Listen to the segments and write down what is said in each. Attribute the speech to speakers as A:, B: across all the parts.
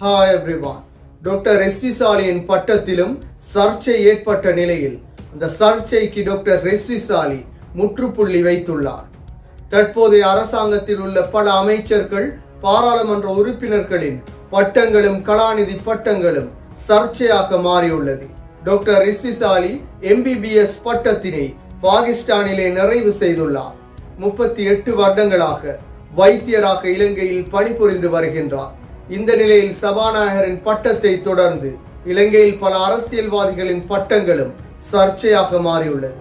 A: Hi everyone. Doctor SV சாலியின் பட்டத்திலும் சர்ச்சை ஏற்பட்ட நிலையில் அந்த சர்ச்சைக்கு டாக்டர் எஸ்வி சாலி முற்றுப்புள்ளி வைத்துள்ளார். தற்போதைய அரசாங்கத்தில் உள்ள பல அமைச்சர்கள், பாராளுமன்ற உறுப்பினர்களின் பட்டங்களும் கலாநிதி பட்டங்களும் சர்ச்சையாக மாறியுள்ளது. டாக்டர் எஸ்வி சாலி MBBS பட்டத்தினை பாகிஸ்தானிலே நிறைவு செய்துள்ளார். 38 வருடங்களாக வைத்தியராக இலங்கையில் பணிபுரிந்து வருகின்றார். இந்த நிலையில் சபாநாயகரின் பட்டத்தை தொடர்ந்து இலங்கையில் பல அரசியல்வாதிகளின் பட்டங்களும் சர்ச்சையாக மாறியுள்ளது.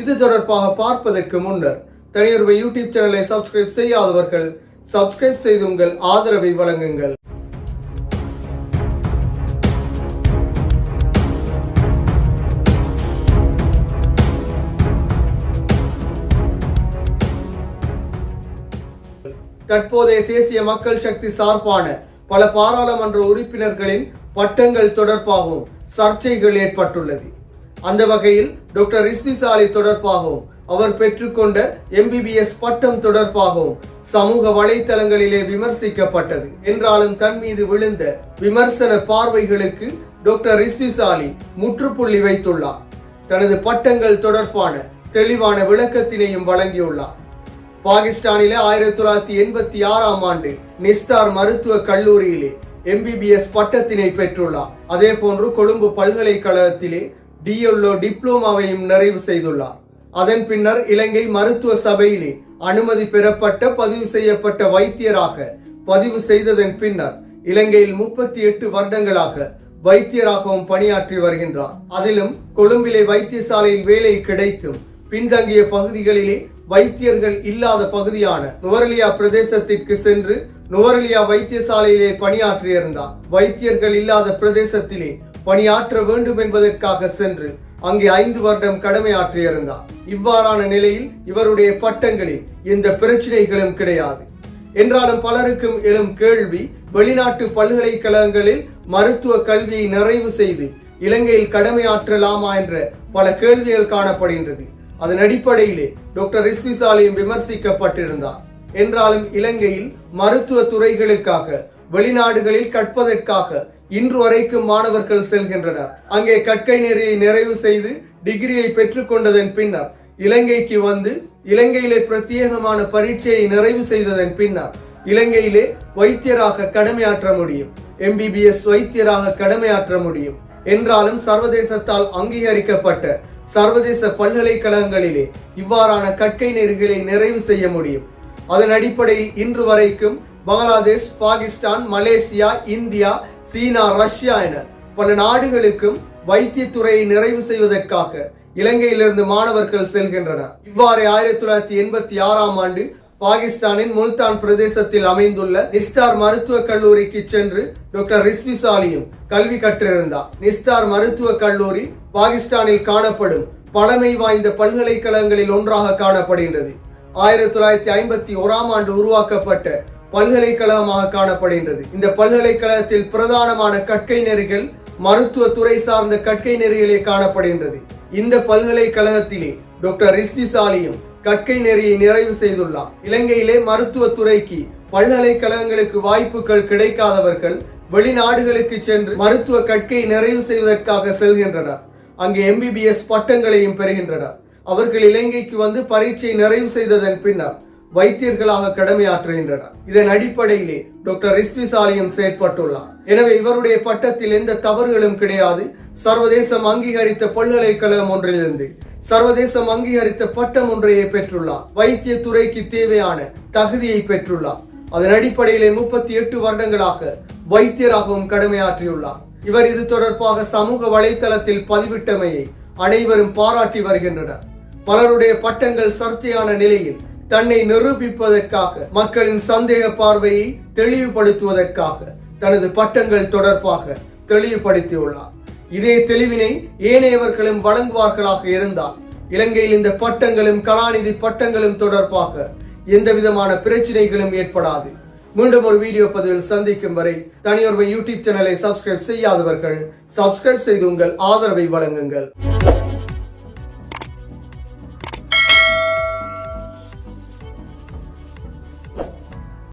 A: இது தொடர்பாக பார்ப்பதற்கு முன்னர் தனியொரு யூடியூப் சேனலை சப்ஸ்கிரைப் செய்யாதவர்கள் சப்ஸ்கிரைப் செய்து உங்கள் ஆதரவை வழங்குங்கள். தற்போதைய தேசிய மக்கள் சக்தி சார்பான பல பாராளுமன்ற உறுப்பினர்களின் பட்டங்கள் தொடர்பாகவும் சர்ச்சைகள் ஏற்பட்டுள்ளது. அந்த வகையில் டாக்டர் எஸ்வி சாலி தொடர்பாகவும் அவர் பெற்றுக்கொண்ட MBBS பட்டம் தொடர்பாகவும் சமூக வலைத்தளங்களிலே விமர்சிக்கப்பட்டது. என்றாலும் தன் மீது விழுந்த விமர்சன பார்வைகளுக்கு டாக்டர் எஸ்வி சாலி முற்றுப்புள்ளி வைத்துள்ளார். தனது பட்டங்கள் தொடர்பான தெளிவான விளக்கத்தினையும் வழங்கியுள்ளார். பாகிஸ்தானிலே 1986ஆம் ஆண்டு நிஸ்தார் மருத்துவ கல்லூரியிலே MBBS பட்டத்தினை பெற்றுள்ளார். அதே போன்று கொழும்பு பல்கலைக்கழகத்திலே DLO டிப்ளோமாவையும் நிறைவு செய்துள்ளார். அதன் பின்னர் இலங்கை மருத்துவ சபையிலே அனுமதி பெறப்பட்ட பதிவு செய்யப்பட்ட வைத்தியராக பதிவு செய்ததன் பின்னர் இலங்கையில் 38 வருடங்களாக வைத்தியராகவும் பணியாற்றி வருகின்றார். அதிலும் கொழும்பிலே வைத்தியசாலையில் வேலை கிடைத்தும் பின்தங்கிய பகுதிகளிலே வைத்தியர்கள் இல்லாத பகுதியான நுவரெலியா பிரதேசத்திற்கு சென்று நுவரெலியா வைத்தியசாலையிலே பணியாற்றியிருந்தார். வைத்தியர்கள் இல்லாத பிரதேசத்திலே பணியாற்ற வேண்டும் என்பதற்காக சென்று அங்கே 5 வருடம் கடமையாற்றியிருந்தார். இவ்வாறான நிலையில் இவருடைய பட்டங்களில் எந்த பிரச்சனைகளும் கிடையாது. என்றாலும் பலருக்கும் எழும் கேள்வி, வெளிநாட்டு பல்கலைக்கழகங்களில் மருத்துவ கல்வியை நிறைவு செய்து இலங்கையில் கடமையாற்றலாமா என்ற பல கேள்விகள் காணப்படுகின்றது. அதன் அடிப்படையிலே டாக்டர் எஸ்வி சாலியும் விமர்சிக்கப்பட்டிருந்தார். என்றாலும் இலங்கையில் மருத்துவ துறைகளுக்காக வெளிநாடுகளில் கற்பதற்காக இன்று வரைக்கும் மாணவர்கள் செல்கின்றனர். அங்கே கற்கை நெறியை நிறைவு செய்து டிகிரியை பெற்றுக் கொண்டதன் பின்னர் இலங்கைக்கு வந்து இலங்கையிலே பிரத்யேகமான பரீட்சையை நிறைவு செய்ததன் பின்னர் இலங்கையிலே வைத்தியராக கடமையாற்ற முடியும், MBBS வைத்தியராக கடமையாற்ற முடியும். என்றாலும் சர்வதேசத்தால் அங்கீகரிக்கப்பட்ட சர்வதேச பல்கலைக்கழகங்களிலே இவ்வாறான கற்கை நெறிகளை நிறைவு செய்ய முடியும். அதன் அடிப்படையில் இன்று வரைக்கும் பங்களாதேஷ், பாகிஸ்தான், மலேசியா, இந்தியா, சீனா, ரஷ்யா என பல நாடுகளுக்கும் வைத்தியத்துறையை நிறைவு செய்வதற்காக இலங்கையிலிருந்து மாணவர்கள் செல்கின்றனர். இவ்வாறு 1986ஆம் ஆண்டு பாகிஸ்தானின் முல்தான் பிரதேசத்தில் அமைந்துள்ள நிஸ்தார் மருத்துவ கல்லூரிக்கு சென்று டாக்டர் எஸ்வி சாலியும் கல்வி கற்றிருந்தார். நிஸ்தார் மருத்துவ கல்லூரி பாகிஸ்தானில் காணப்படும் பழமை வாய்ந்த பல்கலைக்கழகங்களில் ஒன்றாக காணப்படுகின்றது. 1951ஆம் ஆண்டு உருவாக்கப்பட்ட பல்கலைக்கழகமாக காணப்படுகின்றது. இந்த பல்கலைக்கழகத்தில் பிரதானமான கற்கை நெறிகள் மருத்துவ துறை சார்ந்த கற்கை நெறிகளே காணப்படுகின்றது. இந்த பல்கலைக்கழகத்திலே டாக்டர் எஸ்வி சாலியும் கற்கை நெறியை நிறைவு செய்துள்ளார். இலங்கையிலே மருத்துவ துறைக்கு பல்கலைக்கழகங்களுக்கு வாய்ப்புகள் கிடைக்காதவர்கள் வெளிநாடுகளுக்கு சென்று மருத்துவ கற்கை நிறைவு செய்வதற்காக செல்கின்றனர். அங்கே MBBS பட்டங்களையும் பெறுகின்றனர். அவர்கள் இலங்கைக்கு வந்து பரீட்சை நிறைவு செய்ததன் பின்னர் வைத்தியர்களாக கடமையாற்றுகின்றனர். இதன் அடிப்படையிலே டாக்டர் எஸ்வி சாலியும் செயற்பட்டுள்ளார். எனவே இவருடைய பட்டத்தில் எந்த தவறுகளும் கிடையாது. சர்வதேசம் அங்கீகரித்த பல்கலைக்கழகம் ஒன்றிலிருந்து சர்வதேசம் அங்கீகரித்த பட்டம் ஒன்றையே பெற்றுள்ளார். வைத்திய துறைக்கு தேவையான தகுதியை பெற்றுள்ளார். அதன் அடிப்படையிலே 38 வருடங்களாக வைத்தியராகவும் கடமையாற்றியுள்ளார். இவர் இது தொடர்பாக சமூக வலைத்தளத்தில் பதிவிட்டமையை அனைவரும் பாராட்டி வருகின்றனர். பலருடைய பட்டங்கள் சர்ச்சையான நிலையில் தன்னை நிரூபிப்பதற்காக, மக்களின் சந்தேக பார்வையை தெளிவுபடுத்துவதற்காக தனது பட்டங்கள் தொடர்பாக தெளிவுபடுத்தியுள்ளார். இதே தெளிவினை ஏனையவர்களும் வழங்குவார்களாக இருந்தால் இலங்கையில் இந்த பட்டங்களும் கலாநிதி பட்டங்களும் தொடர்பாக எந்த விதமான பிரச்சனைகளும் ஏற்படாது. மீண்டும் ஒரு வீடியோ பதிவில் சந்திக்கும் வரை தனியொரு யூடியூப் சேனலை சப்ஸ்கிரைப் செய்யாதவர்கள் சப்ஸ்கிரைப் செய்து உங்கள் ஆதரவை வழங்குங்கள்.